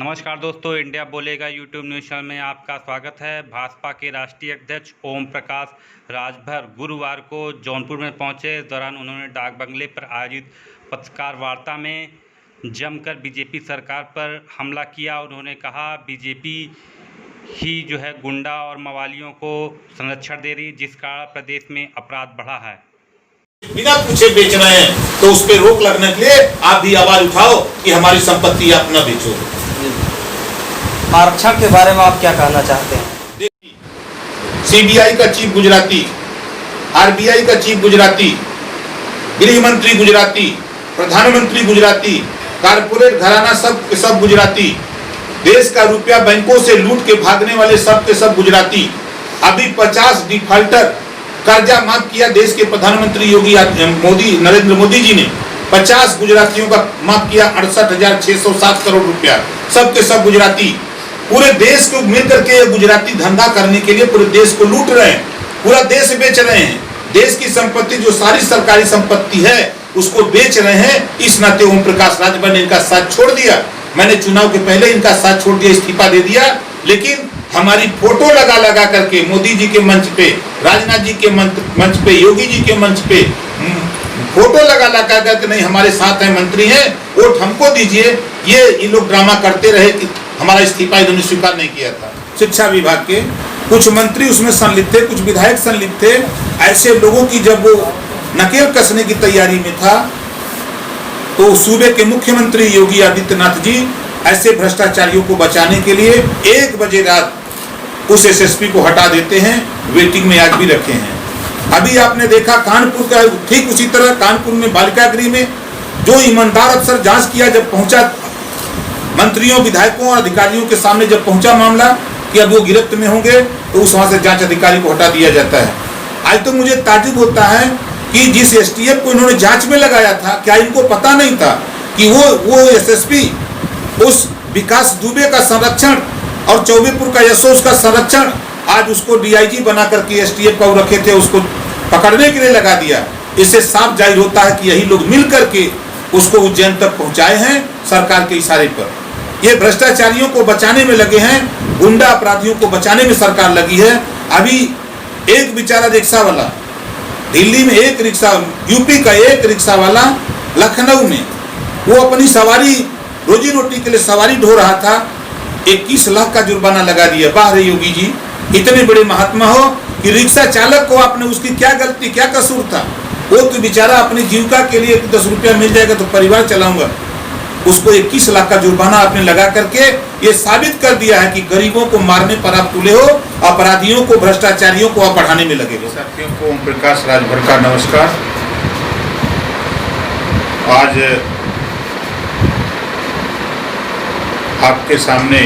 नमस्कार दोस्तों, इंडिया बोलेगा यूट्यूब न्यूज़ चैनल में आपका स्वागत है। भाजपा के राष्ट्रीय अध्यक्ष ओम प्रकाश राजभर गुरुवार को जौनपुर में पहुंचे। इस दौरान उन्होंने डाक बंगले पर आयोजित पत्रकार वार्ता में जमकर बीजेपी सरकार पर हमला किया। उन्होंने कहा बीजेपी ही जो है गुंडा और मवालियों को संरक्षण दे रही, जिस कारण प्रदेश में अपराध बढ़ा है। बिना पूछे बेच रहे हैं तो उस पर रोक लगने के लिए आप भी आवाज उठाओ कि हमारी संपत्ति आप न बेचो। आरक्षण के बारे में आप क्या कहना चाहते हैं? सीबीआई का चीफ गुजराती, आरबीआई का चीफ गुजराती, गृह मंत्री गुजराती, प्रधानमंत्री गुजराती, कारपोरेट घराना सब के सब गुजराती, देश का रुपया बैंकों से लूट के भागने वाले सब के सब गुजराती। अभी 50 डिफाल्टर कर्जा माफ किया देश के प्रधानमंत्री नरेंद्र मोदी जी ने 50 गुजरातियों का माफ किया 68,607 करोड़ रुपया। सब के सब गुजराती, पूरे देश को मिलकर के गुजराती धंधा करने के लिए पूरे देश को लूट रहे हैं, पूरा देश बेच रहे हैं। देश की संपत्ति जो सारी सरकारी संपत्ति है उसको बेच रहे हैं। इस नाते ओम प्रकाश राजभर ने इनका साथ छोड़ दिया। मैंने चुनाव के पहले इनका साथ छोड़ दिया, इस्तीफा दे दिया। लेकिन हमारी फोटो लगा लगा करके मोदी जी के मंच पे, राजनाथ जी के मंच पे, योगी जी के मंच पे फोटो लगा लगा करके नहीं हमारे साथ हैं, मंत्री हैं, वोट हमको दीजिए, ये लोग ड्रामा करते रहे कि हमारा इस्तीफा इन्होंने स्वीकार नहीं किया था। शिक्षा विभाग के कुछ मंत्री उसमें संलिप्त थे, कुछ विधायक संलिप्त थे। ऐसे लोगों की जब वो नकेल कसने की तैयारी में था तो सूबे के मुख्यमंत्री योगी आदित्यनाथ जी ऐसे भ्रष्टाचारियों को बचाने के लिए 1 बजे रात उस एसएसपी को हटा देते हैं। वेटिंग में आज भी रखे हैं। अभी आपने देखा कानपुर का, ठीक उसी तरह कानपुर में बालिका गृह में जो ईमानदार अफसर जांच किया, जब पहुंचा मंत्रियों, विधायकों और अधिकारियों के सामने जब पहुंचा मामला कि अब वो गिरफ्त में होंगे तो उस वहां से जांच अधिकारी को हटा दिया जाता है। आज तो मुझे ताज्जुब होता है कि जिस एसटीएफ को इन्होंने जांच में लगाया था, क्या इनको पता नहीं था कि वो एसएसपी उस विकास दुबे का संरक्षण और चौबेपुर का यशोस का संरक्षण, आज उसको डीआईजी बना करके एसटीएफ का रखे थे, उसको पकड़ने के लिए लगा दिया। इससे साफ जाहिर होता है कि यही लोग मिल करके उसको उज्जैन तक पहुंचाए हैं सरकार के इशारे पर। ये भ्रष्टाचारियों को बचाने में लगे हैं, गुंडा अपराधियों को बचाने में सरकार लगी है। अभी एक बेचारा रिक्शा वाला दिल्ली में, एक रिक्शा यूपी का एक रिक्शा वाला लखनऊ में, वो अपनी सवारी रोजी रोटी के लिए सवारी ढो रहा था, 21 लाख का जुर्माना लगा दिया। बाहर योगी जी, इतने बड़े महात्मा हो कि रिक्शा चालक को आपने, उसकी क्या गलती, क्या कसूर था? वो तो बेचारा अपनी जीविका के लिए 10 रुपया मिल जाएगा तो परिवार चलाऊंगा, उसको 21 लाख का जुर्माना आपने लगा करके ये साबित कर दिया है कि गरीबों को मारने पर आप तुले हो, अपराधियों को, भ्रष्टाचारियों को आप बढ़ाने में लगे हो। साथियों को ओम प्रकाश राजभर का नमस्कार। आज आपके सामने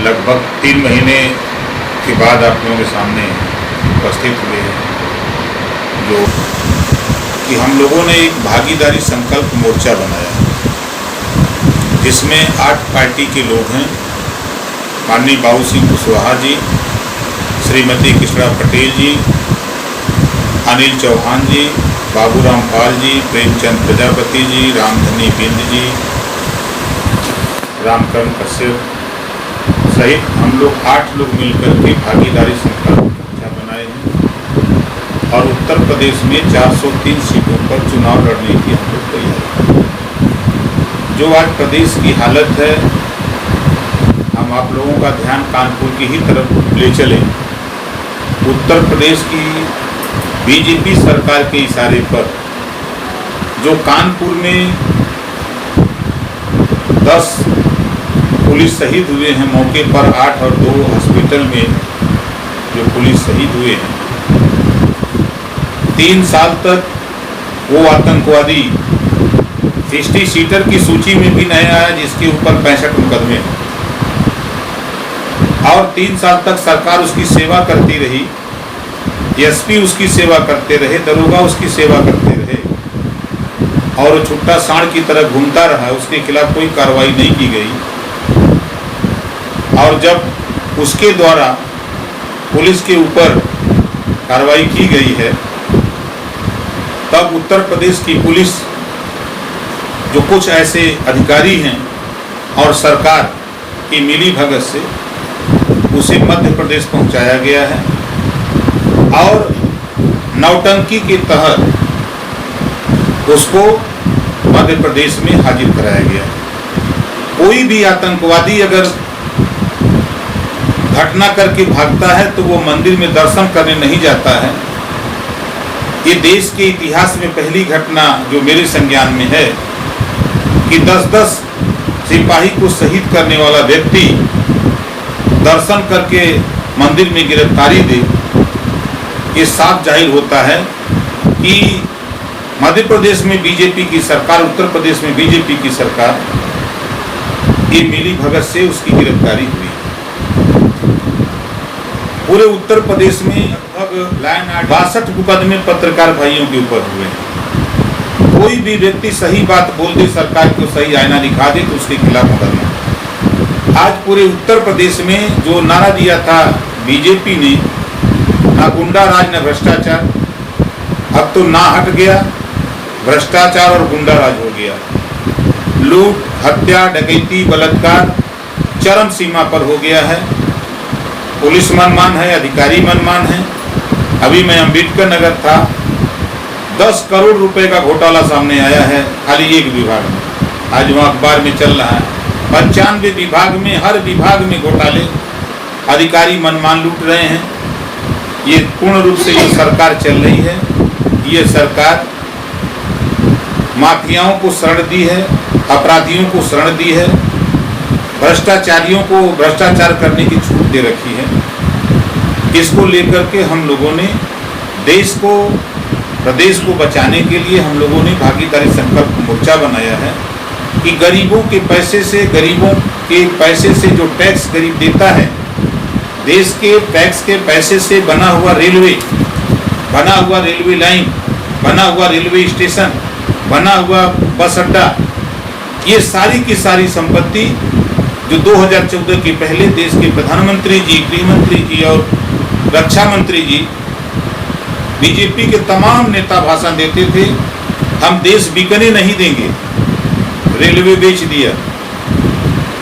लगभग 3 महीने के बाद आप लोगों के सामने उपस्थित हुए हैं, जो कि हम लोगों ने एक भागीदारी संकल्प मोर्चा बनाया जिसमें 8 पार्टी के लोग हैं। माननीय बाबू सिंह कुशवाहा जी, श्रीमती कृष्णा पटेल जी, अनिल चौहान जी, बाबूराम पाल जी, प्रेमचंद प्रजापति जी, रामधनी बिंद जी, रामकरण कश्यप सहित हम लोग 8 लोग मिलकर के भागीदारी संकल्प मोर्चा बनाए हैं और उत्तर प्रदेश में 403 सीटों पर चुनाव लड़ने की हम लोग तैयारी। जो आज प्रदेश की हालत है, हम आप लोगों का ध्यान कानपुर की ही तरफ ले चलें। उत्तर प्रदेश की बीजेपी सरकार के इशारे पर जो कानपुर में 10 पुलिस शहीद हुए हैं, मौके पर 8 और 2 हॉस्पिटल में जो पुलिस शहीद हुए हैं, 3 साल तक वो आतंकवादी 60 सीटर की सूची में भी नहीं आया जिसके ऊपर 65 मुकदमे, और 3 साल तक सरकार उसकी सेवा करती रही, एसपी उसकी सेवा करते रहे, दरोगा उसकी सेवा करते रहे, और छुट्टा सांड की तरह घूमता रहा, उसके खिलाफ कोई कार्रवाई नहीं की गई। और जब उसके द्वारा पुलिस के ऊपर कार्रवाई की गई है, तब उत्तर प्रदेश की पुलिस जो कुछ ऐसे अधिकारी हैं और सरकार की मिली भगत से उसे मध्य प्रदेश पहुंचाया गया है और नौटंकी के तहत उसको मध्य प्रदेश में हाजिर कराया गया। कोई भी आतंकवादी अगर घटना करके भागता है तो वो मंदिर में दर्शन करने नहीं जाता है। ये देश के इतिहास में पहली घटना जो मेरे संज्ञान में है कि 10-10 सिपाही को शहीद करने वाला व्यक्ति दर्शन करके मंदिर में गिरफ्तारी दे। ये साफ जाहिर होता है कि मध्य प्रदेश में बीजेपी की सरकार, उत्तर प्रदेश में बीजेपी की सरकार, ये मिली भगत से उसकी गिरफ्तारी हुई। पूरे उत्तर प्रदेश में लगभग 62 मुकदमे पत्रकार भाइयों के ऊपर हुए। कोई भी व्यक्ति सही बात बोल दे, सरकार को सही आईना दिखा दे तो उसके खिलाफ मुकदमा। आज पूरे उत्तर प्रदेश में जो नारा दिया था बीजेपी ने, ना गुंडा राज न भ्रष्टाचार, अब तो ना हट गया, भ्रष्टाचार और गुंडा राज हो गया। लूट, हत्या, डकैती, बलात्कार चरम सीमा पर हो गया है। पुलिस मनमान है, अधिकारी मनमान है। अभी मैं अम्बेडकर नगर था, 10 करोड़ रुपए का घोटाला सामने आया है खाली एक विभाग में। आज वहाँ अखबार में चल रहा है 95 विभाग में, हर विभाग में घोटाले, अधिकारी मनमान लूट रहे हैं। ये पूर्ण रूप से ये सरकार चल रही है। ये सरकार माफियाओं को शरण दी है, अपराधियों को शरण दी है, भ्रष्टाचारियों को भ्रष्टाचार करने की छूट दे रखी है। इसको लेकर के हम लोगों ने देश को, प्रदेश को बचाने के लिए हम लोगों ने भागीदारी संकल्प मोर्चा बनाया है कि गरीबों के पैसे से जो टैक्स गरीब देता है, देश के टैक्स के पैसे से बना हुआ रेलवे लाइन, बना हुआ रेलवे स्टेशन, बना हुआ बस अड्डा, ये सारी की सारी संपत्ति जो 2014 के पहले देश के प्रधानमंत्री जी, गृह मंत्री जी और रक्षा मंत्री जी, बीजेपी के तमाम नेता भाषण देते थे, हम देश बिकने नहीं देंगे। रेलवे बेच दिया,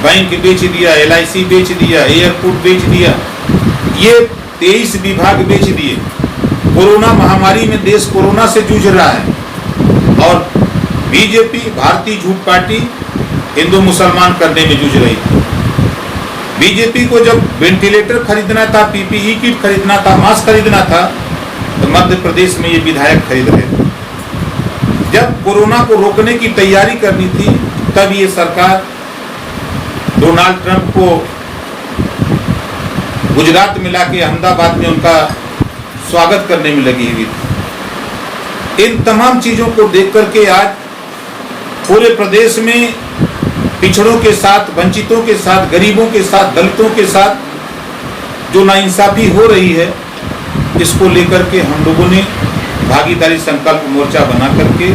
बैंक बेच दिया, LIC बेच दिया, एयरपोर्ट बेच दिया, ये 23 विभाग बेच दिए। कोरोना महामारी में देश कोरोना से जूझ रहा है और बीजेपी, भारतीय झूठ पार्टी, हिंदू मुसलमान करने में जूझ रही थी। बीजेपी को जब वेंटिलेटर खरीदना था, PPE किट खरीदना था, मास्क खरीदना था, तो मध्य प्रदेश में ये विधायक खरीद रहे थे। जब कोरोना को रोकने की तैयारी करनी थी, तब ये सरकार डोनाल्ड ट्रंप को गुजरात में लाके अहमदाबाद में उनका स्वागत करने में लगी हुई थी। इन तमाम चीजों को देख करके आज पूरे प्रदेश में पिछड़ों के साथ, वंचितों के साथ, गरीबों के साथ, दलितों के साथ जो नाइंसाफी हो रही है, इसको लेकर के हम लोगों ने भागीदारी संकल्प मोर्चा बना करके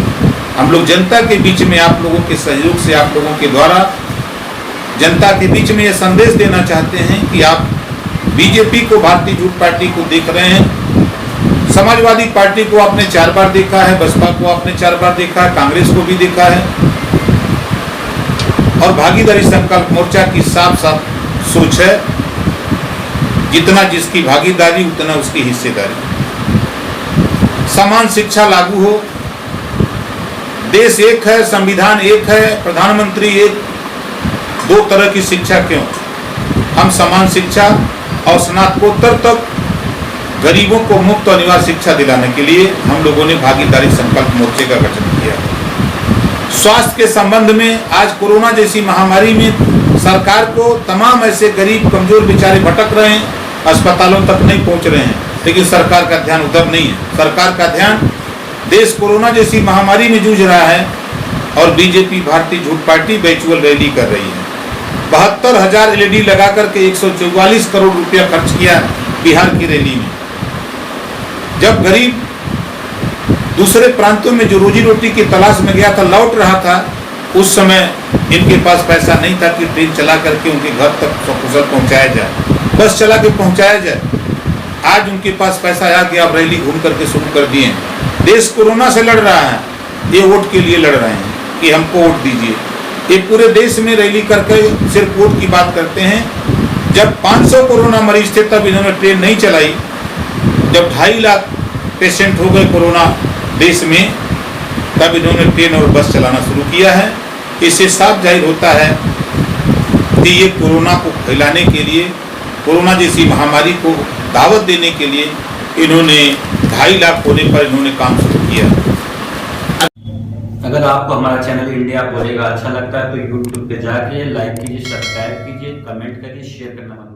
हम लोग जनता के बीच में, आप लोगों के सहयोग से, आप लोगों के द्वारा जनता के बीच में ये संदेश देना चाहते हैं कि आप बीजेपी को, भारतीय झूठ पार्टी को देख रहे हैं, समाजवादी पार्टी को आपने 4 बार देखा है, बसपा को आपने 4 बार देखा है, कांग्रेस को भी देखा है, और भागीदारी संकल्प मोर्चा की साफ साफ सोच है, जितना जिसकी भागीदारी उतना उसकी हिस्सेदारी। समान शिक्षा लागू हो, देश एक है, संविधान एक है, प्रधानमंत्री एक, 2 तरह की शिक्षा क्यों? हम समान शिक्षा और स्नातकोत्तर तक गरीबों को मुफ्त और अनिवार्य शिक्षा दिलाने के लिए हम लोगों ने भागीदारी संकल्प मोर्चे का गठन किया। स्वास्थ्य के संबंध में आज कोरोना जैसी महामारी में सरकार को तमाम ऐसे गरीब कमजोर बेचारे भटक रहे हैं, अस्पतालों तक नहीं पहुंच रहे हैं, लेकिन सरकार का ध्यान उधर नहीं है। सरकार का ध्यान देश कोरोना जैसी महामारी में जूझ रहा है और बीजेपी, भारतीय झूठ पार्टी वर्चुअल रैली कर रही है। 72,000 LED लगा करके 144 करोड़ रुपया खर्च किया बिहार की रैली में। जब गरीब दूसरे प्रांतों में जो रोजी रोटी की तलाश में गया था, लौट रहा था, उस समय इनके पास पैसा नहीं था कि ट्रेन चला करके उनके घर तक सकुशल पहुंचाया जाए, बस चला के पहुंचाया जाए। आज उनके पास पैसा आ गया, अब रैली घूम करके शुरू कर दिए। देश कोरोना से लड़ रहा है, ये वोट के लिए लड़ रहे हैं कि हमको वोट दीजिए। ये पूरे देश में रैली करके सिर्फ वोट की बात करते हैं। जब 500 कोरोना मरीज थे तब इन्होंने ट्रेन नहीं चलाई। जब 2.5 लाख पेशेंट हो गए कोरोना देश में, तब इन्होंने ट्रेन और बस चलाना शुरू किया है। इससे साफ जाहिर होता है कि ये कोरोना को फैलाने के लिए, कोरोना जैसी महामारी को दावत देने के लिए इन्होंने 2.5 लाख होने पर इन्होंने काम शुरू किया। अगर आपको हमारा चैनल इंडिया बोलेगा अच्छा लगता है तो यूट्यूब पे जाके लाइक कीजिए, सब्सक्राइब कीजिए, कमेंट करिए, शेयर करना मत भूलिए।